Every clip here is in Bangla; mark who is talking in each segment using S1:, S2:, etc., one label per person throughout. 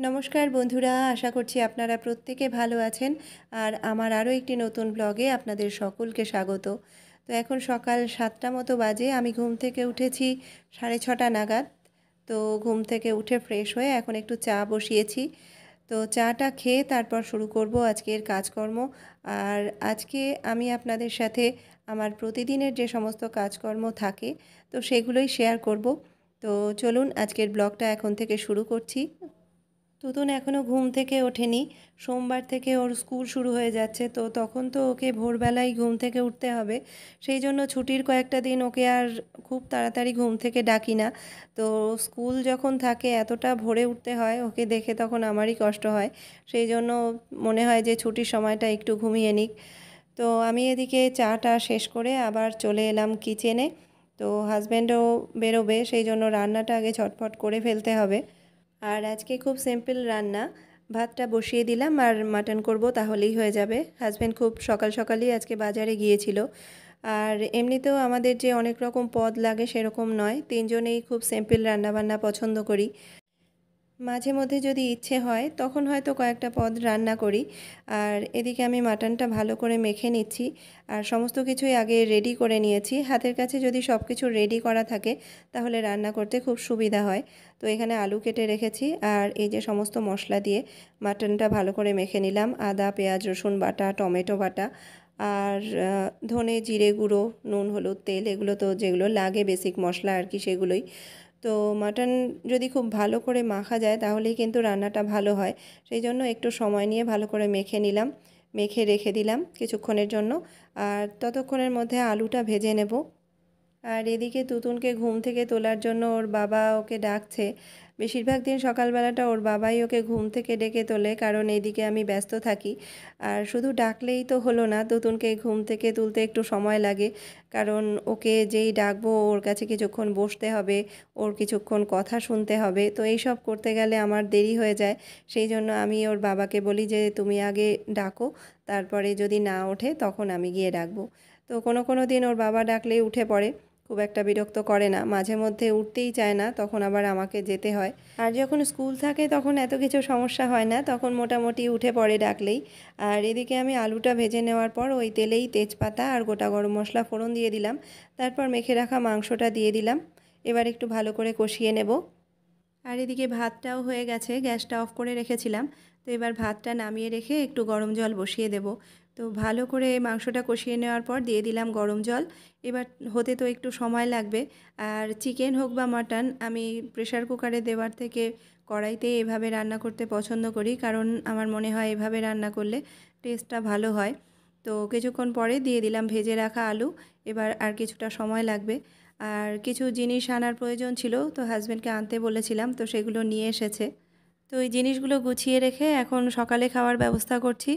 S1: নমস্কার বন্ধুরা, আশা করছি আপনারা প্রত্যেকে ভালো আছেন। আর আমার আরও একটি নতুন ব্লগে আপনাদের সকলকে স্বাগত। তো এখন সকাল 7টা মতো বাজে। আমি ঘুম থেকে উঠেছি 6:30 নাগাদ। তো ঘুম থেকে উঠে ফ্রেশ হয়ে এখন একটু চা বসিয়েছি। তো চাটা খেয়ে তারপর শুরু করব আজকের কাজকর্ম। আর আজকে আমি আপনাদের সাথে আমার প্রতিদিনের যে সমস্ত কাজকর্ম থাকে তো সেগুলোই শেয়ার করব। তো চলুন আজকের ব্লগটা এখন থেকে শুরু করছি। তুতুন এখনও ঘুম থেকে ওঠেনি। সোমবার থেকে ওর স্কুল শুরু হয়ে যাচ্ছে, তো তখন তো ওকে ভোরবেলায় ঘুম থেকে উঠতে হবে। সেই জন্য ছুটির কয়েকটা দিন ওকে আর খুব তাড়াতাড়ি ঘুম থেকে ডাকি না। তো স্কুল যখন থাকে এতটা ভোরে উঠতে হয় ওকে দেখে, তখন আমারই কষ্ট হয়। সেই জন্য মনে হয় যে ছুটির সময়টা একটু ঘুমিয়ে নিক। তো আমি এদিকে চাটা শেষ করে আবার চলে এলাম কিচেনে। তো হাজব্যান্ডও বেরোবে, সেই জন্য রান্নাটা আগে ঝটফট করে ফেলতে হবে। আর আজকে খুব সিম্পল রান্না। ভাতটা বসিয়ে দিলাম আর মাটন করব, তাহলেই হয়ে যাবে। হাজব্যান্ড খুব সকাল সকালই আজকে বাজারে গিয়েছিল। আর এমনিতেও আমাদের যে অনেক রকম পদ লাগে সেরকম নয়, তিনজনেই খুব সিম্পল রান্নাবান্না পছন্দ করি। মাঝে মধ্যে যদি ইচ্ছে হয় তখন হয়তো কয়েকটা পদ রান্না করি। আর এদিকে আমি মাটনটা ভালো করে মেখে নিচ্ছি। আর সমস্ত কিছুই আগে রেডি করে নিয়েছি। হাতের কাছে যদি সব কিছু রেডি করা থাকে তাহলে রান্না করতে খুব সুবিধা হয়। তো এখানে আলু কেটে রেখেছি আর এই যে সমস্ত মশলা দিয়ে মাটনটা ভালো করে মেখে নিলাম। আদা, পেঁয়াজ, রসুন বাটা, টমেটো বাটা আর ধনে, জিরে গুঁড়ো, নুন, হলুদ, তেল, এগুলো তো যেগুলো লাগে বেসিক মশলা আর কি, সেগুলোই। তো মাটন যদি খুব ভালো করে মাখা যায় তাহলেই কিন্তু রান্নাটা ভালো হয়। সেই জন্য একটু সময় নিয়ে ভালো করে মেখে নিলাম, মেখে রেখে দিলাম কিছুক্ষণের জন্য। আর ততক্ষণের মধ্যে আলুটা ভেজে নেব। আর এদিকে তুতুনকে ঘুম থেকে তোলার জন্য ওর বাবা ওকে ডাকছে। বেশিরভাগ দিন সকালবেলাটা ওর বাবাই ওকে ঘুম থেকে ডেকে তোলে, কারণ এইদিকে আমি ব্যস্ত থাকি। আর শুধু ডাকলেই তো হলো না, তুতুনকে ঘুম থেকে তুলতে একটু সময় লাগে। কারণ ওকে যেই ডাকবো ওর কাছে কিছুক্ষণ বসতে হবে, ওর কিছুক্ষণ কথা শুনতে হবে। তো এই সব করতে গেলে আমার দেরি হয়ে যায়। সেই জন্য আমি ওর বাবাকে বলি যে তুমি আগে ডাকো, তারপরে যদি না ওঠে তখন আমি গিয়ে ডাকবো। তো কোনো কোনো দিন ওর বাবা ডাকলেই উঠে পড়ে, খুব একটা বিরক্ত করে না। মাঝে মধ্যে উঠতেই চায় না, তখন আবার আমাকে যেতে হয়। আর যখন স্কুল থাকে তখন এত কিছু সমস্যা হয় না, তখন মোটামুটি উঠে পড়ে ডাকলেই। আর এদিকে আমি আলুটা ভেজে নেওয়ার পর ওই তেলেই তেজপাতা আর গোটা গরম মশলা ফোড়ন দিয়ে দিলাম। তারপর মেখে রাখা মাংসটা দিয়ে দিলাম। এবার একটু ভালো করে কষিয়ে নেব। আর এদিকে ভাতটাও হয়ে গেছে, গ্যাসটা অফ করে রেখেছিলাম। তো এবার ভাতটা নামিয়ে রেখে একটু গরম জল বসিয়ে দেব। তো ভালো করে মাংসটা কষিয়ে নেওয়ার পর দিয়ে দিলাম গরম জল। এবার হতে তো একটু সময় লাগবে। আর চিকেন হোক বা মাটন, আমি প্রেসার কুকারে দেওয়ার থেকে কড়াইতে এভাবে রান্না করতে পছন্দ করি, কারণ আমার মনে হয় এভাবে রান্না করলে টেস্টটা ভালো হয়। তো কিছুক্ষণ পরে দিয়ে দিলাম ভেজে রাখা আলু। এবার আর কিছুটা সময় লাগবে। আর কিছু জিনিস আনার প্রয়োজন ছিল, তো হাজব্যান্ডকে আনতে বলেছিলাম, তো সেগুলো নিয়ে এসেছে। তো এই জিনিসগুলো গুছিয়ে রেখে এখন সকালে খাওয়ার ব্যবস্থা করছি।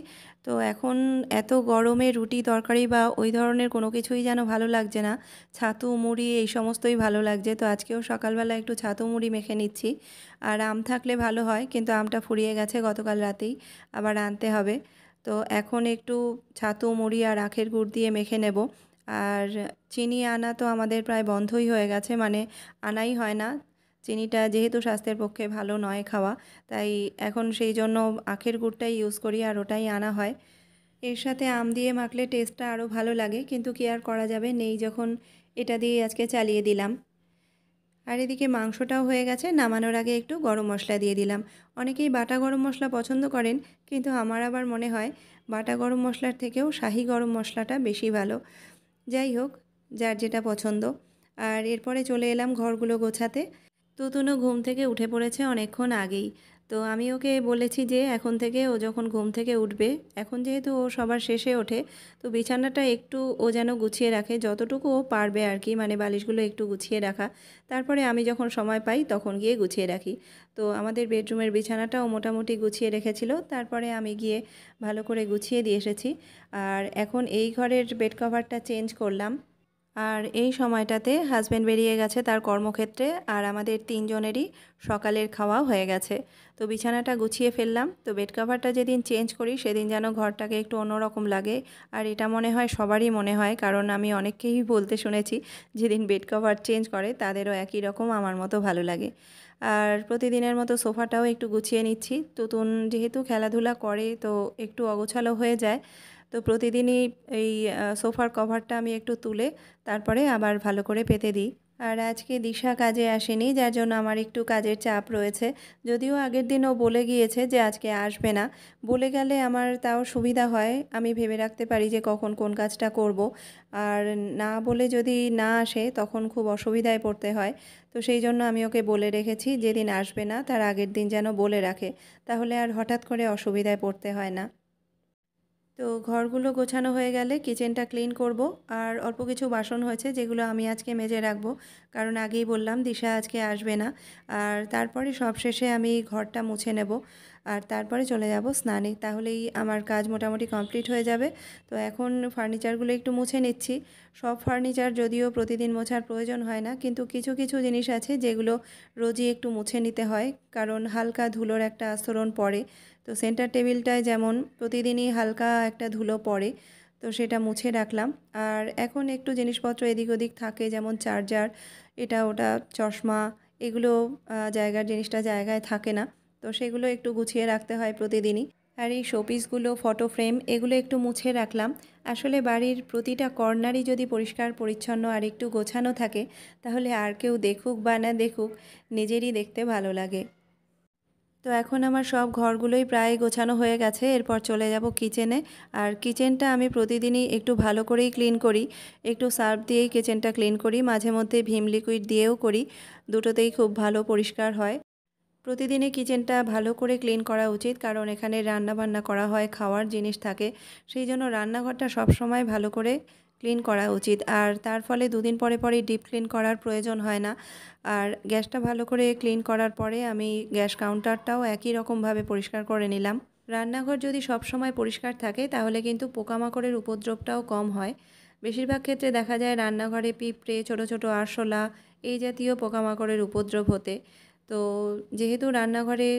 S1: তো এখন এত গরমে রুটি তরকারি বা ওই ধরনের কোনো কিছুই যেন ভালো লাগছে না। ছাতু মুড়ি এই সমস্তই ভালো লাগছে। তো আজকেও সকালবেলা একটু ছাতু মুড়ি মেখে নিচ্ছি। আর আম থাকলে ভালো হয়, কিন্তু আমটা ফুরিয়ে গেছে গতকাল রাতেই, আবার আনতে হবে। তো এখন একটু ছাতু মুড়ি আর আখের গুড় দিয়ে মেখে নেব। আর চিনি আনা তো আমাদের প্রায় বন্ধই হয়ে গেছে, মানে আনাই হয় না। চিনিটা যেহেতু স্বাস্থ্যের পক্ষে ভালো নয় খাওয়া, তাই এখন সেই জন্য আখের গুড়টাই ইউজ করি আর ওটাই আনা হয়। এর সাথে আম দিয়ে মাখলে টেস্টটা আরও ভালো লাগে, কিন্তু কি আর করা যাবে, নেই যখন এটা দিয়ে আজকে চালিয়ে দিলাম। আর এদিকে মাংসটাও হয়ে গেছে, নামানোর আগে একটু গরম মশলা দিয়ে দিলাম। অনেকেই বাটা গরম মশলা পছন্দ করেন, কিন্তু আমার আবার মনে হয় বাটা গরম মশলার থেকেও শাহি গরম মশলাটা বেশি ভালো। যাই হোক, যার যেটা পছন্দ। আর এরপরে চলে এলাম ঘরগুলো গোছাতে। তুতুনও ঘুম থেকে উঠে পড়েছে অনেকক্ষণ আগেই। তো আমি ওকে বলেছি যে এখন থেকে ও যখন ঘুম থেকে উঠবে, এখন যেহেতু ও সবার শেষে ওঠে, তো বিছানাটা একটু ও যেন গুছিয়ে রাখে, যতটুকু ও পারবে আর কি, মানে বালিশগুলো একটু গুছিয়ে রাখা। তারপরে আমি যখন সময় পাই তখন গিয়ে গুছিয়ে রাখি। তো আমাদের বেডরুমের বিছানাটাও মোটামুটি গুছিয়ে রেখেছিল, তারপরে আমি গিয়ে ভালো করে গুছিয়ে দিয়ে এসেছি। আর এখন এই ঘরের বেড কভারটা চেঞ্জ করলাম। আর এই সময়টাতে হাজব্যান্ড বেরিয়ে গেছে তার কর্মক্ষেত্রে, আর আমাদের ৩ জনেরই সকালের খাওয়া হয়ে গেছে। তো বিছানাটা গুছিয়ে ফেললাম। তো বেড কভারটা যেদিন চেঞ্জ করি সেদিন যেন ঘরটাকে একটু অন্যরকম লাগে। আর এটা মনে হয় সবারই মনে হয়, কারণ আমি অনেককেই বলতে শুনেছি যেদিন বেড কভার চেঞ্জ করে তাদেরও একই রকম আমার মতো ভালো লাগে। আর প্রতিদিনের মতো সোফাটাও একটু গুছিয়ে নিচ্ছি। তুতুন যেহেতু খেলাধুলা করে তো একটু অগোছালো হয়ে যায়। তো প্রতিদিনই এই সোফার কভারটা আমি একটু তুলে তারপরে আবার ভালো করে পেতে দিই। আর আজকে দিশা কাজে আসেনি, যার জন্য আমার একটু কাজের চাপ রয়েছে। যদিও আগের দিন ও বলে গিয়েছে যে আজকে আসবে না। বলে গেলে আমার তাও সুবিধা হয়, আমি ভেবে রাখতে পারি যে কখন কোন কাজটা করব। আর না বলে যদি না আসে তখন খুব অসুবিধায় পড়তে হয়। তো সেই জন্য আমি ওকে বলে রেখেছি যেদিন আসবে না তার আগের দিন যেন বলে রাখে, তাহলে আর হঠাৎ করে অসুবিধায় পড়তে হয় না। তো ঘরগুলো গোছানো হয়ে গেলে কিচেনটা ক্লিন করব। আর অল্প কিছু বাসন হয়েছে যেগুলো আমি আজকে মেজে রাখবো, কারণ আগেই বললাম দিশা আজকে আসবে না। আর তারপরে সবশেষে আমি ঘরটা মুছে নেব, আর তারপরে চলে যাব স্নানে, তাহলেই আমার কাজ মোটামুটি কমপ্লিট হয়ে যাবে। তো এখন ফার্নিচারগুলো একটু মুছে নিচ্ছি। সব ফার্নিচার যদিও প্রতিদিন মোছার প্রয়োজন হয় না, কিন্তু কিছু কিছু জিনিস আছে যেগুলো রোজই একটু মুছে নিতে হয়, কারণ হালকা ধুলোর একটা আস্তরণ পড়ে। তো সেন্টার টেবিলটায় যেমন প্রতিদিনই হালকা একটা ধুলো পড়ে, তো সেটা মুছে রাখলাম। আর এখন একটু জিনিসপত্র এদিক ওদিক থাকে, যেমন চার্জার, এটা ওটা, চশমা, এগুলো জায়গার জিনিসটা জায়গায় থাকে না, তো সেগুলো একটু গুছিয়ে রাখতে হয় প্রতিদিনই। আর এই শোপিসগুলো, ফটো ফ্রেম, এগুলো একটু মুছে রাখলাম। আসলে বাড়ির প্রতিটা কর্নারই যদি পরিষ্কার পরিচ্ছন্ন আর একটু গোছানো থাকে, তাহলে আর কেউ দেখুক বা না দেখুক, নিজেরই দেখতে ভালো লাগে। তো এখন আমার সব ঘরগুলোই প্রায় গোছানো হয়ে গেছে, এরপর চলে যাব কিচেনে। আর কিচেনটা আমি প্রতিদিনই একটু ভালো করেই ক্লিন করি। একটু সার্ফ দিয়েই কিচেনটা ক্লিন করি, মাঝে মধ্যে ভিম লিকুইড দিয়েও করি, দুটোতেই খুব ভালো পরিষ্কার হয়। প্রতিদিনই কিচেনটা ভালো করে ক্লিন করা উচিত, কারণ এখানে রান্না বান্না করা হয়, খাওয়ার জিনিস থাকে, সেই জন্য রান্নাঘরটা সবসময় ভালো করে ক্লিন করা উচিত। আর তার ফলে দুদিন পরে পরে ডিপ ক্লিন করার প্রয়োজন হয় না। আর গ্যাসটা ভালো করে ক্লিন করার পরে আমি গ্যাস কাউন্টারটাও একই রকমভাবে পরিষ্কার করে নিলাম। রান্নাঘর যদি সব সময় পরিষ্কার থাকে তাহলে কিন্তু পোকামাকড়ের উপদ্রবটাও কম হয়। বেশিরভাগ ক্ষেত্রে দেখা যায় রান্নাঘরে পিঁপড়ে, ছোট ছোট আরশোলা, এই জাতীয় পোকামাকড়ের উপদ্রব হতে। তো যেহেতু রান্নাঘরে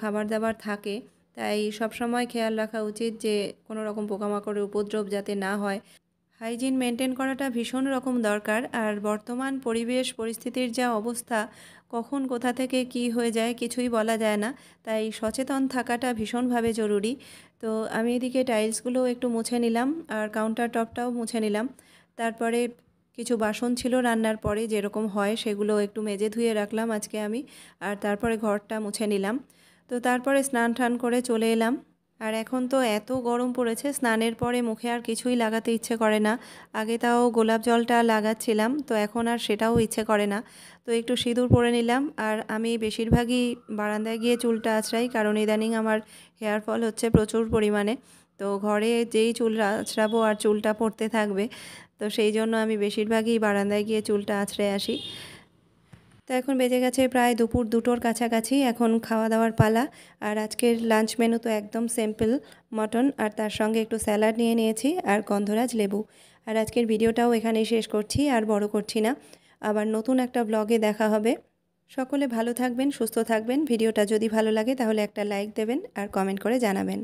S1: খাবার দাবার থাকে, তাই সবসময় খেয়াল রাখা উচিত যে কোনো রকম পোকামাকড়ের উপদ্রব যাতে না হয়। হাইজিন মেনটেন করাটা ভীষণ রকম দরকার। আর বর্তমান পরিবেশ পরিস্থিতির যা অবস্থা, কখন কোথা থেকে কি হয়ে যায় কিছুই বলা যায় না, তাই সচেতন থাকাটা ভীষণভাবে জরুরি। তো আমি এদিকে টাইলসগুলো একটু মুছে নিলাম, আর কাউন্টার টপটাও মুছে নিলাম। তারপরে কিছু বাসন ছিল রান্নার পরে যেরকম হয়, সেগুলো একটু মেজে ধুয়ে রাখলাম আজকে আমি। আর তারপরে ঘরটা মুছে নিলাম। তো তারপরে স্নান টান করে চলে এলাম। আর এখন তো এত গরম পড়েছে, স্নানের পরে মুখে আর কিছুই লাগাতে ইচ্ছে করে না। আগে তাও গোলাপ জলটা লাগাচ্ছিলাম, তো এখন আর সেটাও ইচ্ছে করে না। তো একটু সিঁদুর পরে নিলাম। আর আমি বেশিরভাগই বারান্দায় গিয়ে চুলটা আঁচড়াই, কারণ ইদানিং আমার হেয়ার ফল হচ্ছে প্রচুর পরিমাণে। তো ঘরে যেই চুল আঁচড়াবো আর চুলটা পড়তে থাকবে, তো সেই জন্য আমি বেশিরভাগই বারান্দায় গিয়ে চুলটা আঁচড়ে আসি। তো এখন বেজে গেছে প্রায় দুপুর 2টোর কাছাকাছি, এখন খাওয়া দাওয়ার পালা। আর আজকের লাঞ্চ মেনু তো একদম সিম্পল, মটন আর তার সঙ্গে একটু স্যালাড নিয়ে নিয়েছি আর গন্ধরাজ লেবু। আর আজকের ভিডিওটাও এখানেই শেষ করছি, আর বড় করছি না। আবার নতুন একটা ব্লগে দেখা হবে। সকলে ভালো থাকবেন, সুস্থ থাকবেন। ভিডিওটা যদি ভালো লাগে তাহলে একটা লাইক দেবেন আর কমেন্ট করে জানাবেন।